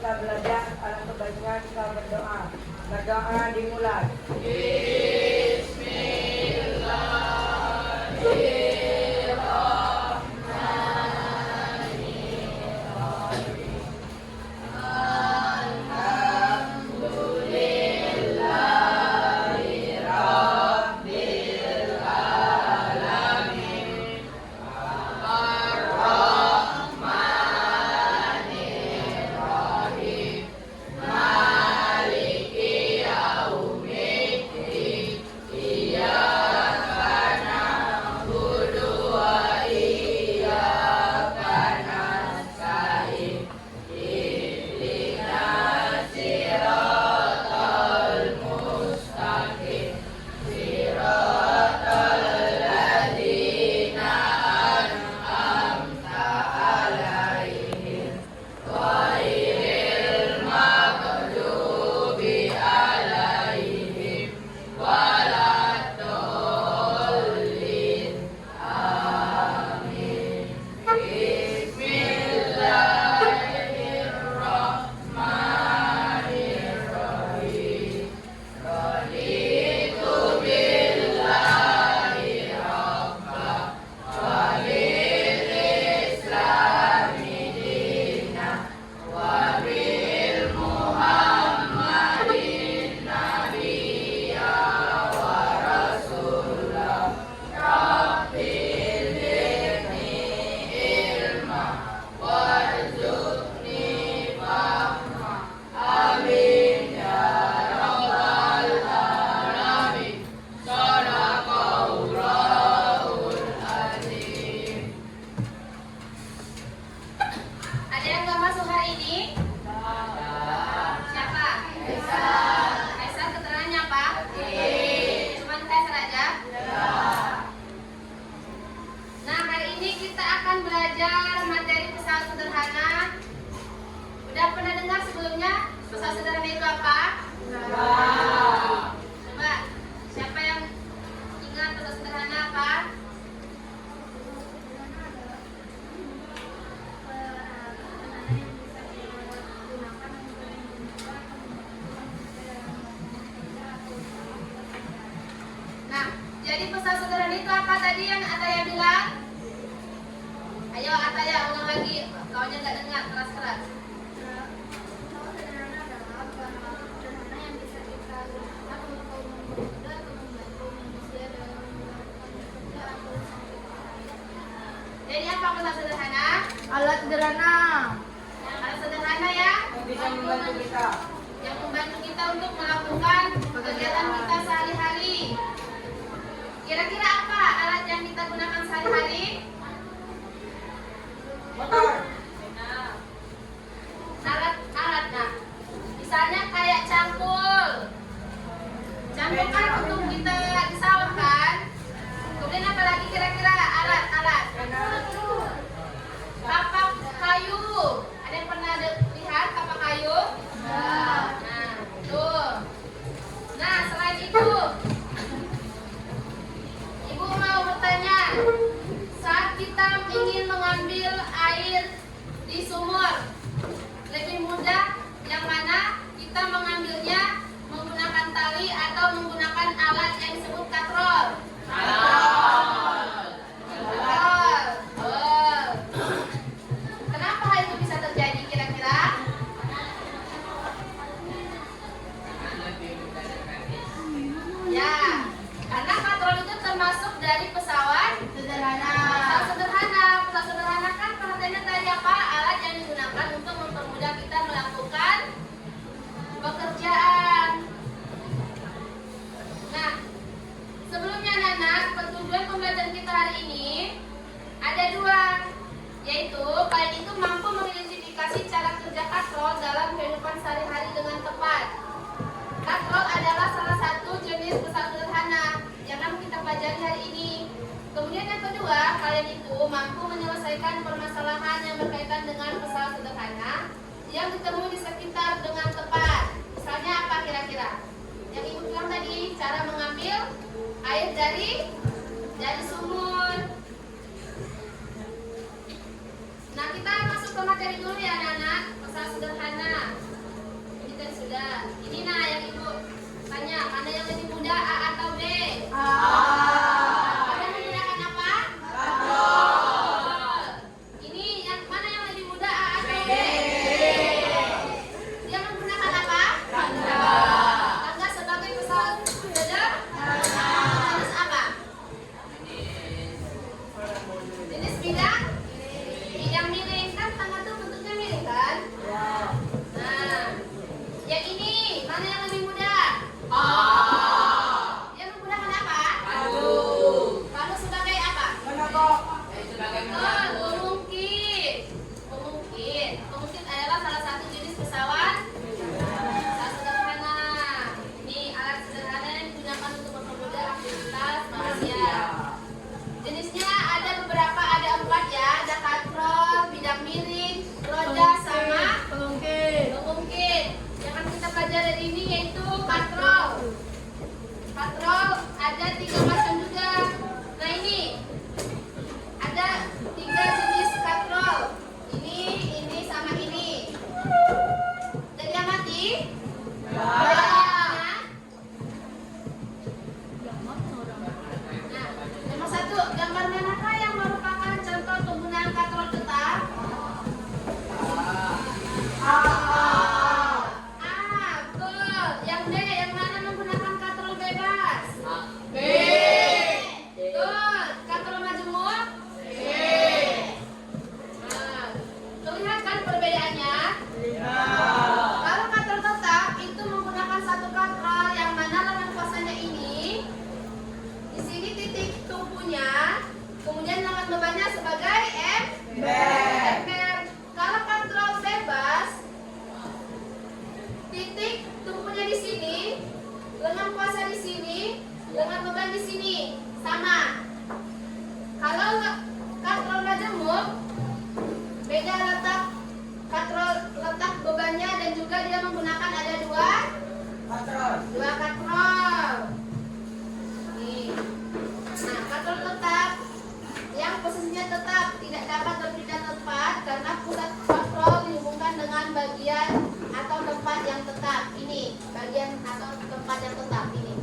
kita belajar, alangkah baiknya kita berdoa. Berdoa dimulai. Udah pernah dengar sebelumnya pesawat sederhana itu apa? Coba, siapa yang ingat pesawat sederhana apa? Nah, jadi pesawat sederhana itu apa tadi yang Ataya bilang? Ayo Ataya, ulang lagi. Kaunya nggak dengar, keras-keras. Jadi apa pesawat sederhana? Alat sederhana. Alat sederhana ya? Yang bisa membantu kita. Yang membantu kita untuk melakukan kegiatan kita sehari-hari. Kira-kira apa alat yang kita gunakan sehari-hari? Motor. Alat, nah. Misalnya kayak cangkul. Cangkul kan untuk kita di sawah kan? Kemudian apa lagi kira-kira alat? Kapak kayu. Ada yang pernah lihat kapak kayu? Nah, tuh. Nah, selain itu, Ibu mau bertanya, saat kita ingin mengambil air di sumur, lebih mudah yang mana kita mengambilnya menggunakan tali atau menggunakan alat yang disebut katrol? Kenapa hal itu bisa terjadi kira-kira? Ya, karena katrol itu termasuk dari pesawat Sederhana. Pesawat sederhana kan perhatiannya tadi apa? Alat yang digunakan untuk mempermudah kita melakukan pekerjaan. Nah, sebelumnya anak-anak, tujuan pembelajaran kita hari ini ada dua, yaitu kalian itu mampu mengidentifikasi cara kerja katrol dalam kehidupan sehari-hari dengan tepat. Katrol adalah salah satu jenis pesawat sederhana yang akan kita pelajari hari ini. Kemudian yang kedua, kalian itu mampu menyelesaikan permasalahan yang berkaitan dengan pesawat sederhana yang ditemui di sekitar dengan tepat. Misalnya apa kira-kira? Yang Ibu bilang tadi, cara mengambil air dari sumur. Nah, kita masuk ke materi dulu ya anak-anak. Masalah sederhana. Ini tadi sudah. Ini nah yang ibu tanya, mana yang lebih mudah, A atau B? Kalian menggunakan apa? Katrol. Ini yang mana yang lebih mudah, A atau B? Dia menggunakan apa? Tangga sebagai pesawat sederhana. Jenis apa? Jenis bidang? Bidang miring. Kan tangga itu bentuknya miring kan? Nah, yang ini mana yang lebih mudah? Dia menggunakan apa? Palu sebagai apa? Menegok. Pemungkit. Pemungkit adalah salah satu jenis pesawat sederhana. Ini alat sederhana yang digunakan untuk mempermudah aktivitas manusia. Jenisnya ada beberapa, ada 4 ya. Ada katrol, bidang miring, roda, sama pemungkit. Yang akan kita pelajari hari ini yaitu katrol. Katrol ada 3 macam juga. Nah ini ada 3 jenis katrol. Ini sama ini. Jadi yang mati? Nah, nomor 1, gambar manakah yang merupakan contoh penggunaan katrol tetap? Betul. Yang B, yang mana menggunakan katrol bebas? Betul. Katrol majemuk? Nah, terlihat kan perbedaannya? Kalau katrol tetap itu menggunakan satu katrol yang mana lengan kuasanya ini. Di sini titik tumpunya, kemudian lengan bebannya sebagai ember. Kalau katrol bebas, titik tumpunya di sini, lengan kuasa di sini, lengan beban di sini, sama. Kalau katrol majemuk, beda letak letak bebannya dan juga dia menggunakan ada dua katrol. Nih. Nah, katrol tetap yang posisinya tetap tidak dapat berpindah tempat karena pusat katrol dihubungkan dengan bagian atau tempat yang tetap. Ini bagian atau tempat yang tetap ini.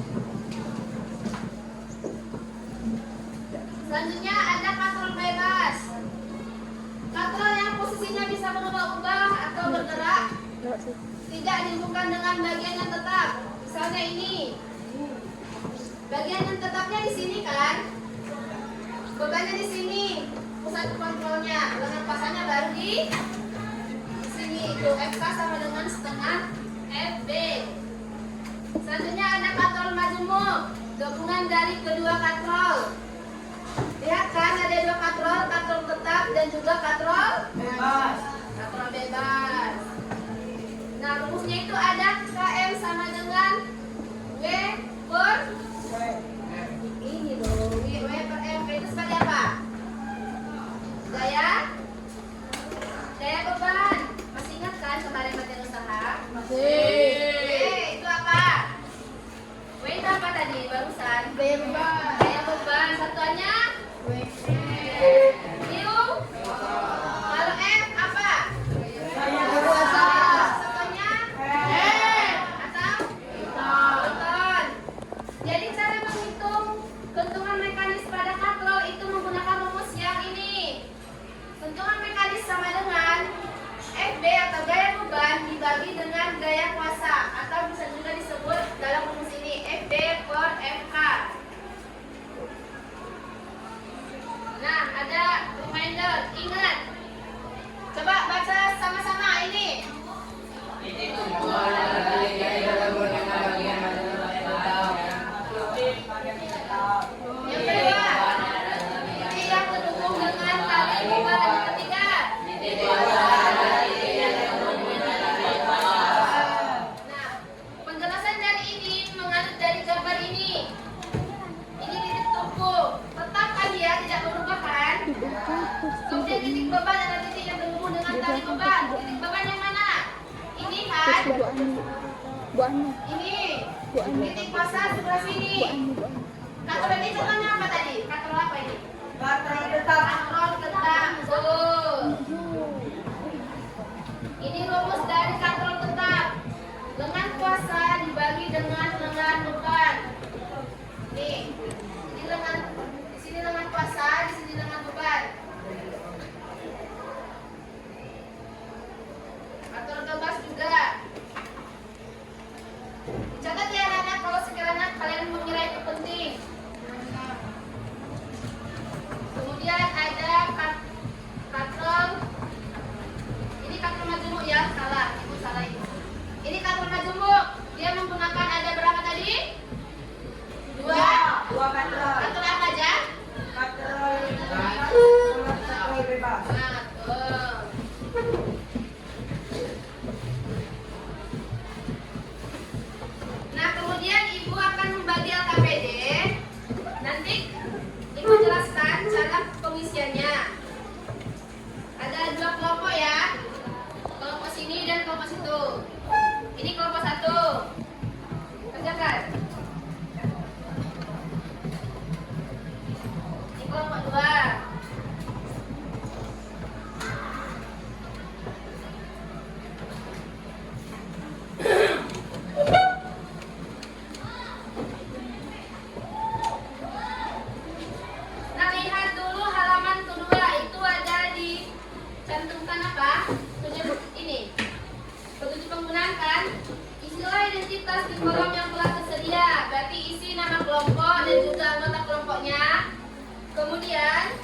Selanjutnya ada katrol bebas. Katrol yang posisinya bisa berubah-ubah atau bergerak, tidak dihubungkan dengan bagian yang tetap. Misalnya ini, bagian yang tetapnya di sini kan, bebannya di sini, pusat kontrolnya, lengan pasangnya baru di sini. Itu FK sama dengan setengah FB. Selanjutnya ada katrol majemuk, gabungan dari kedua katrol. Lihat kan ada 2 katrol, katrol tetap dan juga katrol Bebas. Katrol bebas. Nah, rumusnya itu ada KM sama dengan W per ini loh. W per M itu seperti apa? Gaya beban. Masih ingat kan kemarin materi usaha? Itu apa? W itu apa tadi barusan? Bebas. Gaya beban. Satuannya Q. Kalau F apa? Saya Kuasa. Satuannya atau Kita. Beton. Jadi cara menghitung kentungan mekanis pada katrol itu menggunakan rumus yang ini. Kentungan mekanis sama dengan FB atau gaya beban dibagi dengan gaya kuasa atau bisa juga disebut dalam rumus ini FB per FK. Nah, ada reminder, ingat. Coba baca sama-sama ini. Yang kedua, titik yang terhubung dengan tali beban. Yang ketiga, nah, penjelasan dari ini menganut dari gambar ini. Ini titik tumpu, tetap kan ya, tidak berubah kan? Kemudian titik beban adalah titik yang berhubung dengan tali beban. Titik beban yang mana? Ini kan? Ini. Titik kuasa sebelah sini. Katrol ini contohnya apa tadi? Katrol apa ini? Katrol tetap. Katrol tetap. Betul. Ini rumus dari katrol tetap. Lengan kuasa dibagi dengan lengan beban. Nih, ini lengan, di sini lengan kuasa, di sini lengan beban. Katrol bebas juga. Catat ya anak-anak kalau sekiranya kalian mengira itu penting. Kemudian ada katrol. Ini katrol majemuk ya, salah, ibu salah itu. Ini katrol majemuk. Dia menggunakan ada berapa tadi? Dua katrol. Katrol apa aja? Katrol bebas. Nah, tuh. Nah, kemudian ibu akan membagi LKPD. Nanti ibu jelaskan cara pengisiannya. Ada dua kelompok ya, kelompok sini dan kelompok situ. Ini kelompok satu, kerjakan. Ini kelompok dua. Nah, lihat dulu halaman kedua, itu ada dicantumkan apa? Petunjuk penggunaan kan? Isilah identitas di kolom yang telah tersedia. Berarti isi nama kelompok dan juga anggota kelompoknya. Kemudian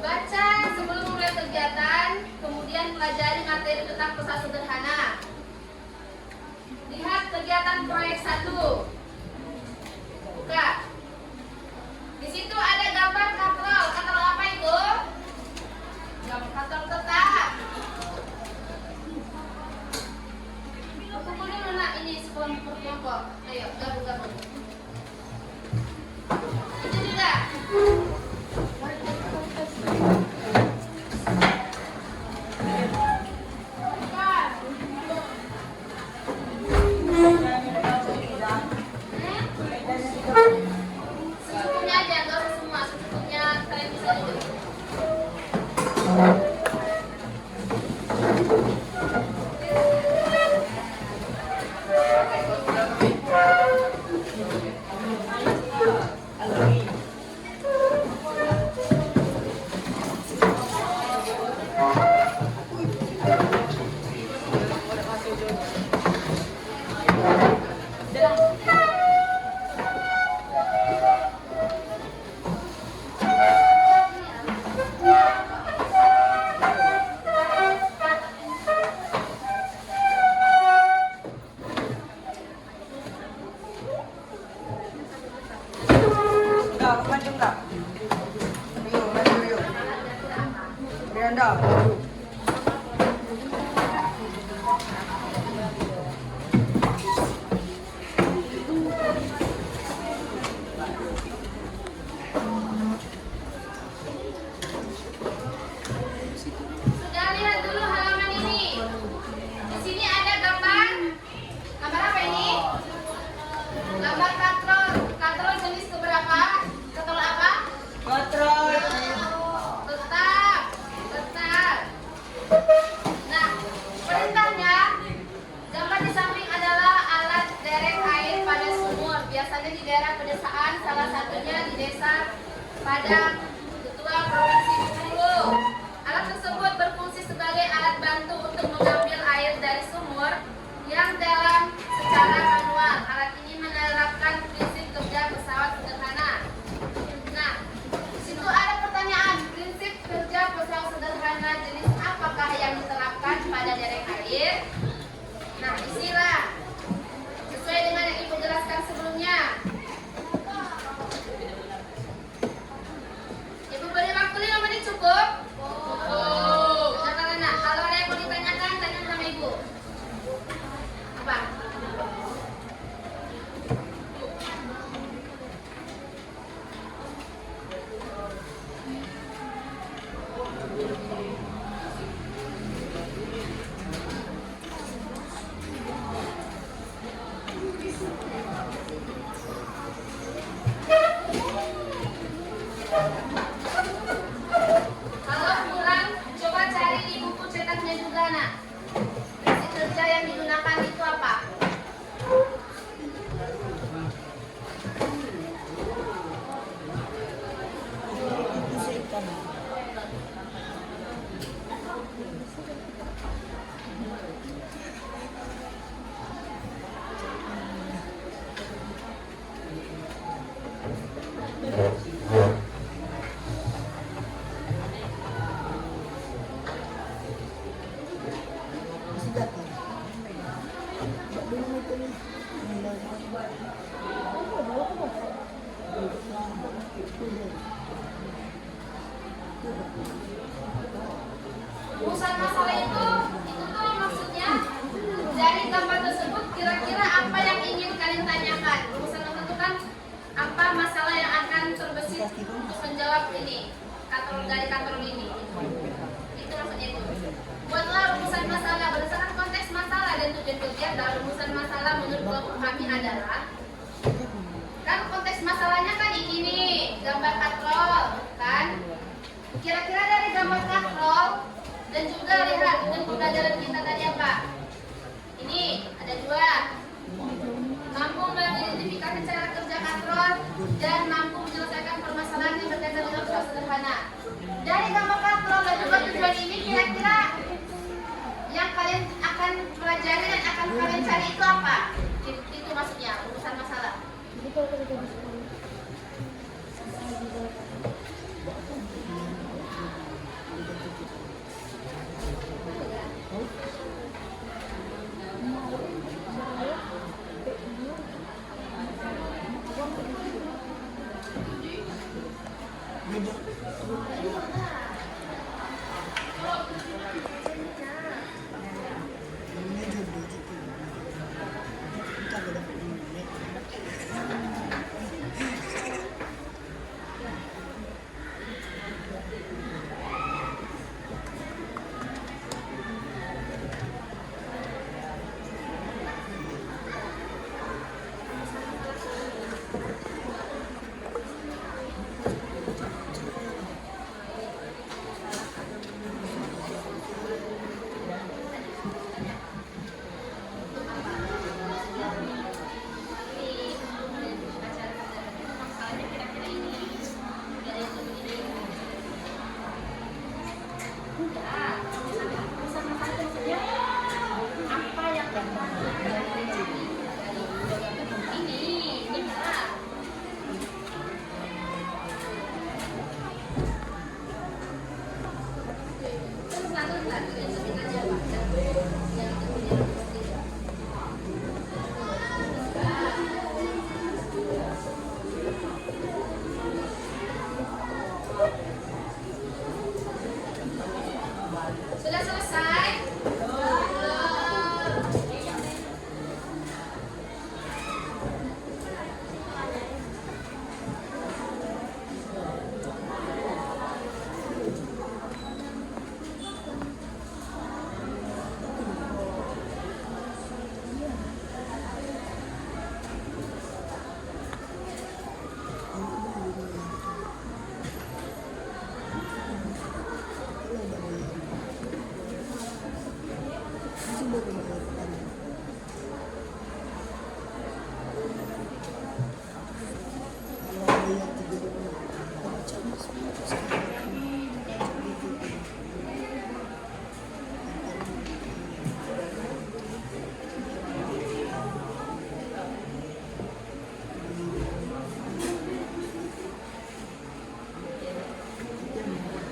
baca sebelum mulai kegiatan. Kemudian pelajari materi tentang pesan sederhana. Lihat kegiatan proyek 1. Buka. Di situ ada gambar katrol. Katrol apa itu? Katrol tetap. Kumpul dulu nak, ini sekelompok kelompok. Ayo gabung. Itu juga. Secukupnya aja, nggak usah semua. Secukupnya kalian bisa duduk. Maju enggak? Ayo. Rianda. Sudah lihat dulu halaman ini. Di sini ada gambar. Gambar apa ini? Gambar katrol. Katrol jenis keberapa? Katrol apa? Katrol. Tetap. Nah, perintahnya gambar di samping adalah alat derek air pada sumur. Biasanya di daerah pedesaan, salah satunya di desa Padang, Ketua Provinsi Bengkulu. Alat tersebut berfungsi sebagai alat bantu untuk mengambil air dari sumur yang dalam secara manual. Alat ini menerapkan prinsip kerja pesawat sederhana. Nah, di situ ada pertanyaan, prinsip kerja pesawat sederhana jenis apakah yang diterapkan pada derek air? Nah, isilah sesuai dengan yang ibu jelaskan sebelumnya. Ibu beri waktu 5 menit cukup? Cukup. Nah, kalau ada yang mau ditanyakan, tanya sama ibu. Apa? Rumusan masalah itu tuh maksudnya dari gambar tersebut kira-kira apa yang ingin kalian tanyakan. Rumusan menentukan apa masalah yang akan terbesit untuk menjawab ini dari katalog ini. Itu maksudnya itu. Buatlah rumusan masalah berdasarkan konteks masalah dan tujuan kerja. Dalam rumusan masalah menurut kelompok kami adalah, kan konteks masalahnya kan ini nih, gambar katrol kan. Kira-kira dari gambar katrol dan juga lihat tujuan pembelajaran kita tadi apa? Ini ada dua. Mampu mengidentifikasi cara kerja katrol dan mampu menyelesaikan permasalahan yang berkaitan dengan soal sederhana. Dari gambar katrol dan juga tujuan ini kira-kira yang kalian akan pelajari dan akan kalian cari itu apa? Itu maksudnya urusan masalah. Sudah selesai?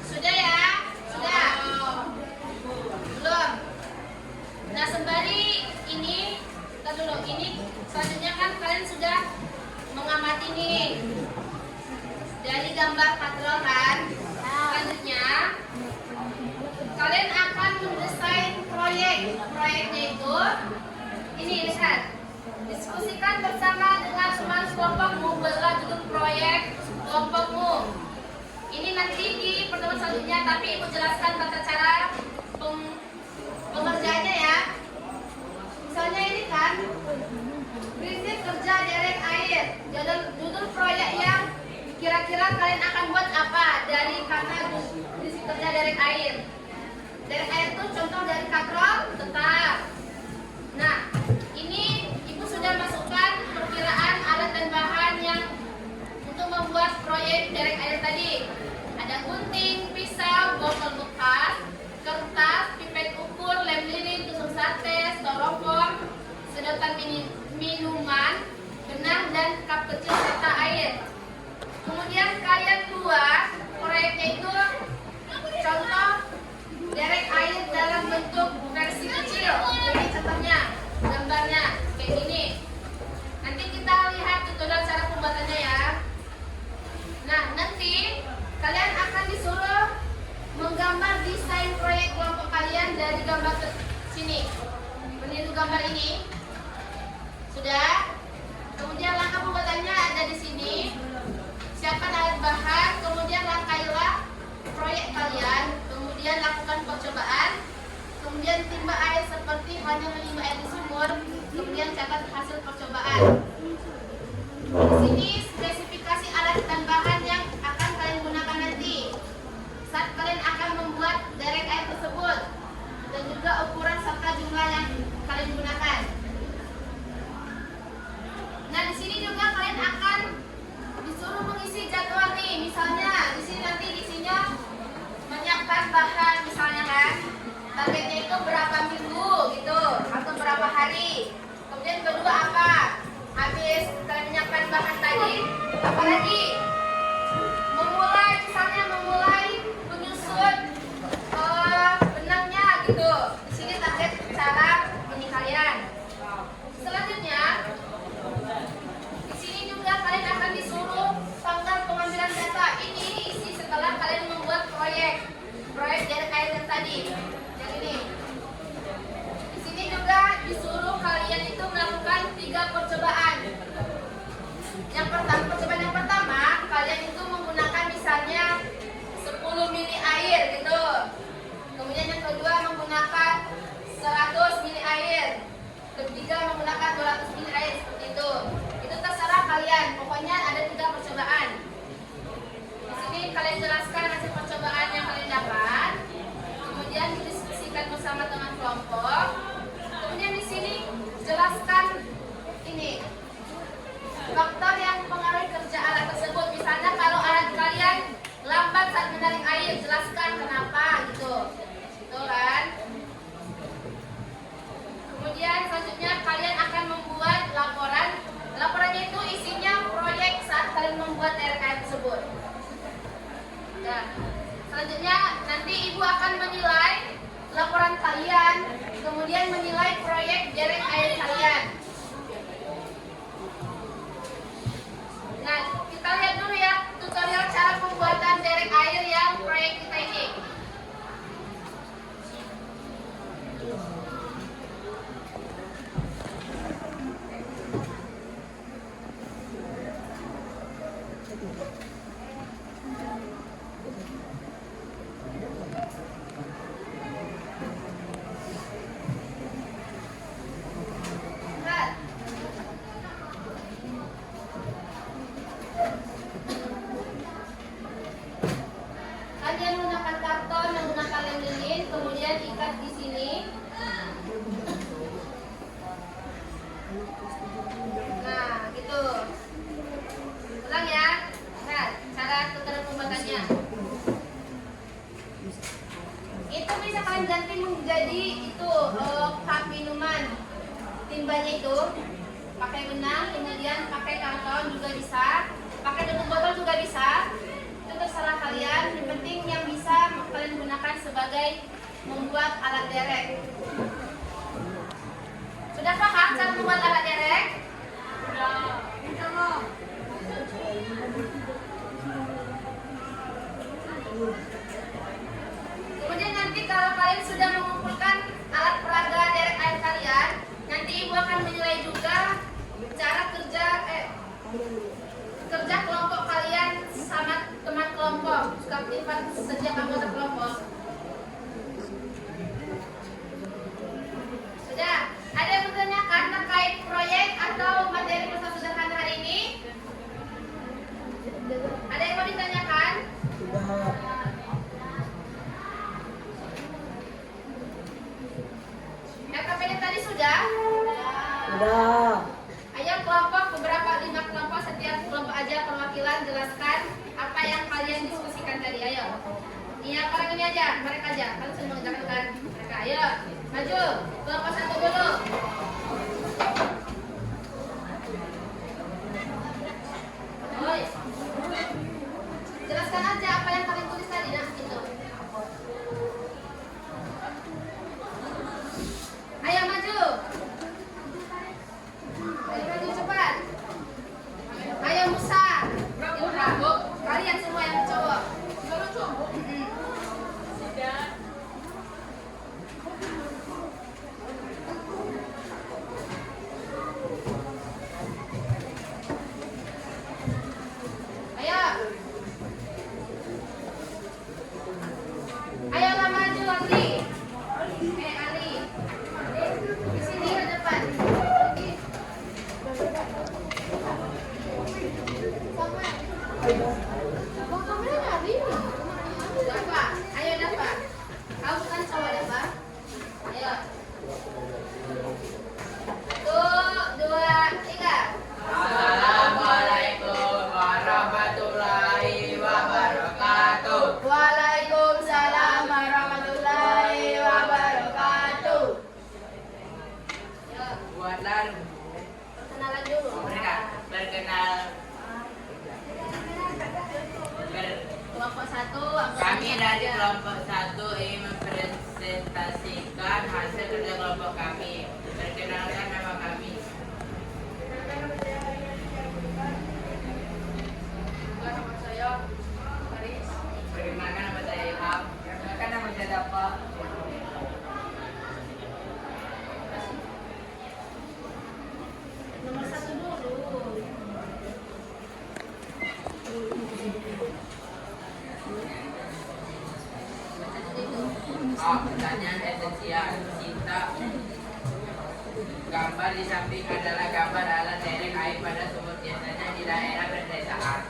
Sudah ya? Sudah? Belum? Nah, sembari ini, kita dulu, ini selanjutnya kan kalian sudah mengamati nih dari gambar katrol kan. Selanjutnya kalian akan mendesain proyek. Proyeknya itu ini, lihat, diskusikan bersama dengan teman kelompokmu, buatlah judul proyek kelompokmu. Ini nanti di pertemuan selanjutnya, tapi ibu jelaskan tata cara pengerjaannya ya. Misalnya ini kan prinsip kerja derek air. Judul proyek yang kira-kira kalian akan buat apa dari kata prinsip kerja derek air. Derek air itu contoh dari katrol tetap. Nah, ini ibu sudah masukkan perkiraan alat dan bahan yang untuk membuat proyek derek air tadi. Ada gunting, pisau, botol bekas, kertas, pipet ukur, lem lilin, tusuk sate, styrofoam, sedotan minuman, benang, dan cup kecil serta air. Kemudian kalian buat proyeknya itu contoh derek air dalam bentuk versi kecil. Ini contohnya, gambarnya kayak gini. Nanti kita lihat tutorial cara pembuatannya ya. Nah, nanti kalian akan disuruh kemudian timba air seperti hanya menimba air di sumur, kemudian catat hasil percobaan. Di sini spesifikasi alat dan bahan yang akan kalian gunakan nanti saat kalian akan membuat derek air tersebut, dan juga ukuran serta jumlah yang kalian gunakan. Nah, di sini juga kalian akan disuruh mengisi jadwal nih. Misalnya di sini nanti isinya menyiapkan bahan, misalnya kan targetnya itu berapa minggu gitu atau berapa hari. Kemudian kedua apa? Habis kalian menyiapkan bahan tadi, apa lagi? Memulai menyusun benangnya gitu. Di sini target cara ini kalian. Selanjutnya di sini juga kalian akan disuruh tanggal pengambilan data. Ini isi setelah kalian membuat proyek derek air yang tadi, yang ini. Di sini juga disuruh kalian itu melakukan 3 percobaan. Percobaan yang pertama, kalian itu menggunakan misalnya 10 mili air gitu. Kemudian yang kedua menggunakan 100 mili air. Ketiga menggunakan 200 mili air, seperti itu. Itu terserah kalian. Pokoknya ada 3 percobaan. Di sini kalian jelaskan hasil percobaan yang kalian dapat. Kemudian didiskusikan bersama teman kelompok. Kemudian di sini jelaskan ini faktor yang mempengaruhi kerja alat tersebut. Misalnya kalau alat kalian lambat saat menarik air, jelaskan kenapa gitu. Itu kan. Kemudian selanjutnya kalian akan membuat laporan. Laporannya itu isinya proyek saat kalian membuat derek air tersebut. Nah, selanjutnya nanti ibu akan menilai laporan kalian, kemudian menilai proyek derek air kalian. Nah, kita lihat dulu ya tutorial cara pembuatan derek air yang proyek kita ini. Kalian menggunakan karton, menggunakan lem lilin, kemudian ikat di sini. Nah, gitu. Ulang ya. Nah, cara tutorial pembuatannya. Itu bisa kalian ganti menjadi itu cup minuman. Timbanya itu pakai benang, kemudian pakai karton juga bisa, pakai tutup botol juga bisa. Terserah kalian, yang penting yang bisa kalian gunakan sebagai membuat alat derek. Sudah paham cara membuat alat derek? Sudah. Kemudian nanti kalau kalian sudah mengumpulkan alat peraga derek air kalian, nanti ibu akan menilai juga cara kerja kelompok kalian sama teman kelompok, keaktifan setiap anggota kelompok. Sudah, ada yang bertanyakan terkait proyek atau materi pesan sederhana hari ini? Ada yang mau ditanyakan? LKPD tadi sudah? Sudah. Ayo kelompok, 5 kelompok, setiap kelompok aja perwakilan jelaskan apa yang kalian diskusikan tadi. Ayo. Iya, orang ini aja, mereka aja. Kalian sudah mengerjakan mereka. Ayo, maju. Kelompok 1 dulu. Oi. Jelaskan aja apa yang kalian tulis tadi. Nah, itu. Ayo maju. Ayo maju cepat. Ayo Musa. Kalian semua yang cowok. Dapat. Ayo dapat. Kamu kan cowok dapat. Ayo. 1, 2, 3. Assalamualaikum warahmatullahi wabarakatuh. Waalaikumsalam warahmatullahi wabarakatuh. Ayo. Buatlah Perkenalan dulu. mereka berkenal. Kelompok 1. Kami dari kelompok 1 ingin mempresentasikan hasil kerja kelompok kami. Perkenalkan nama kami. Nama saya Faris. Perkenalkan nama saya Ilham. Perkenalkan nama saya Dafa. Nomor 1 dulu. Pertanyaan esensial. Cinta. Gambar di samping adalah gambar alat derek air pada sumur biasanya di daerah pedesaan.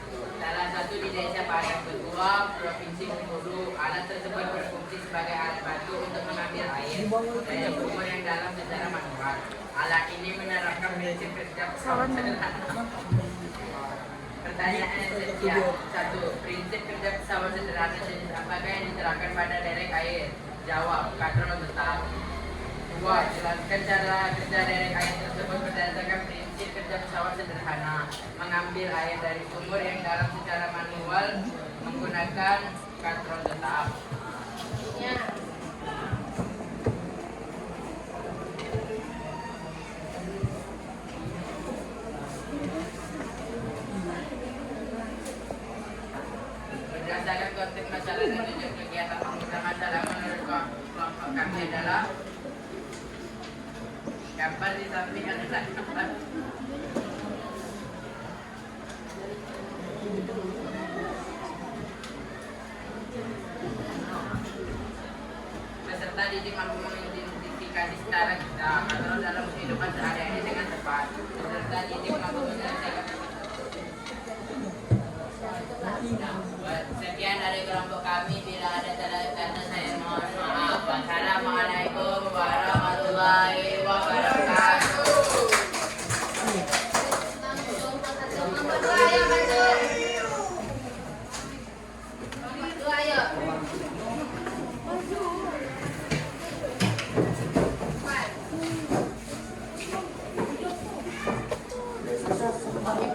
Salah satu di desa Padang Betua, Provinsi Bengkulu. Alat tersebut berfungsi sebagai alat bantu untuk mengambil air dari sumur yang dalam secara manual. Alat ini menerapkan prinsip kerja pesawat sederhana. Pertanyaan esensial. 1. Prinsip kerja pesawat sederhana jenis apakah yang diterapkan pada derek air? Jawab, katrol tetap. 2. Jelaskan cara kerja derek air tersebut berdasarkan prinsip kerja pesawat sederhana. Mengambil air dari sumur yang dalam secara manual menggunakan katrol tetap. Ya. Berdasarkan konteks masalah dan tujuan kegiatan pengusaha masalah menurut kelompok kami adalah gambar di samping adalah gambar peserta didik mampu mengidentifikasi secara kita atau dalam kehidupan sehari-hari dengan tepat. Peserta didik mampu menyelesaikan. Sekian dari kelompok kami. Bila ada salah kata saya mohon maaf. Wassalamualaikum warahmatullahi wabarakatuh. Nomor 2 ayo bantu. Nomor 2 ayo. 1.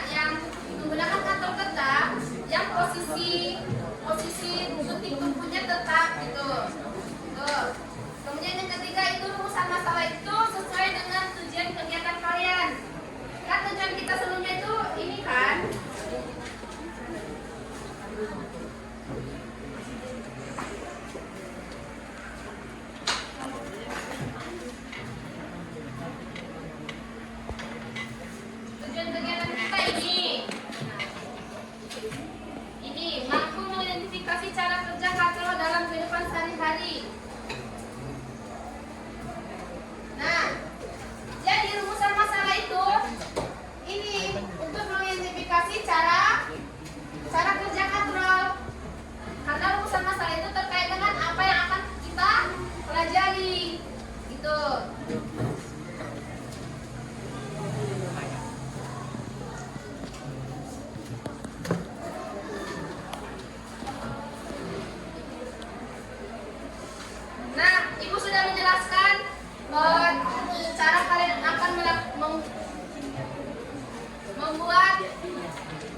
yang menggunakan kantong tetap, yang posisi suntik tumpunya tetap gitu. Tuh. Kemudian yang ketiga itu rumusan masalah itu sesuai dengan tujuan kegiatan kalian. Kan tujuan kita sebelumnya itu ini kan. Tujuan kegiatan kita ini mampu mengidentifikasi cara kerja katro dalam kehidupan sehari-hari. Nah, jadi rumusan masalah itu ini untuk mengidentifikasi cara kerja katrol. Karena rumusan masalah itu terkait dengan apa yang akan kita pelajari. Gitu. Nah, Ibu sudah menjelaskan cara kalian akan membuat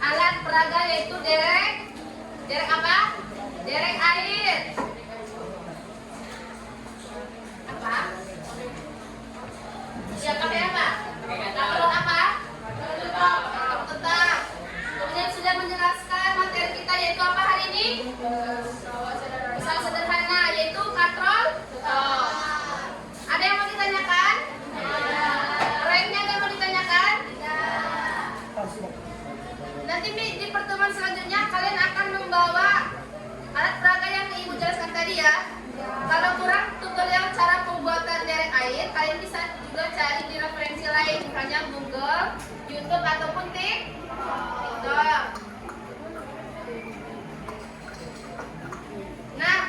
alat peraga yaitu derek apa? Derek air. Apa? Ya pakai apa? Kalau apa? Tetap. Kemudian sudah menjelaskan materi kita yaitu apa hari ini? Misal sederhana yaitu katrol. Ada yang mau ditanyakan? Remnya ada yang mau ditanyakan? Nanti di pertemuan selanjutnya kalian akan membawa alat peraga yang Ibu jelaskan tadi ya. Kalau kurang tutorial cara pembuatan derek air, kalian bisa juga cari di referensi lain, misalnya Google, YouTube ataupun TikTok. Nah,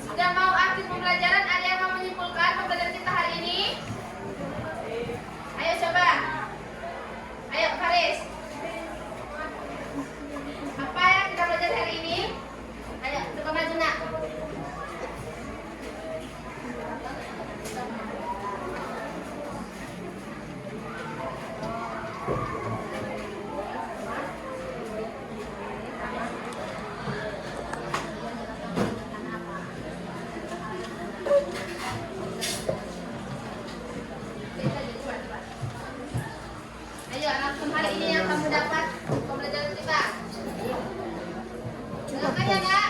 sudah mau akhir pembelajaran, ada yang mau menyimpulkan pembelajaran kita hari ini? Ayo coba. Ayo Faris. Apa yang kita belajar hari ini? Ayo coba maju nak. Ayo langsung hari ini yang kamu dapat pembelajaran kita. Dengarkan ya nak.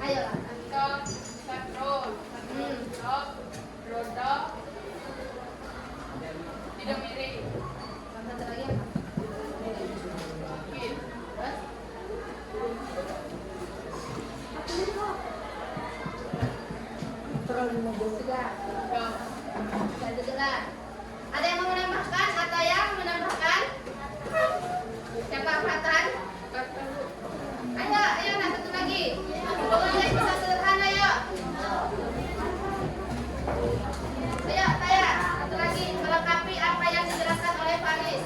Ayo lah. Kantong, katrol, jok, rodok, tidak miring. Satu lagi apa? Mungkin. Sudah. Jok. Sudah jelas. Ada yang mau menambahkan atau yang menambahkan? Siapa Fatan? Ayo nak satu lagi. Pokoknya bisa sederhana yuk. Ayo Taya, satu lagi melengkapi apa yang dijelaskan oleh Faris.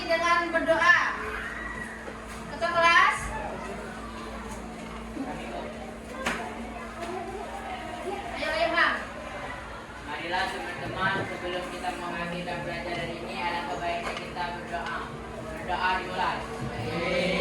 diikuti dengan berdoa. Ketua kelas. Ayo, Bang. Marilah teman-teman, sebelum kita mengakhiri pelajaran ini, alangkah baiknya kita berdoa. Berdoa dimulai.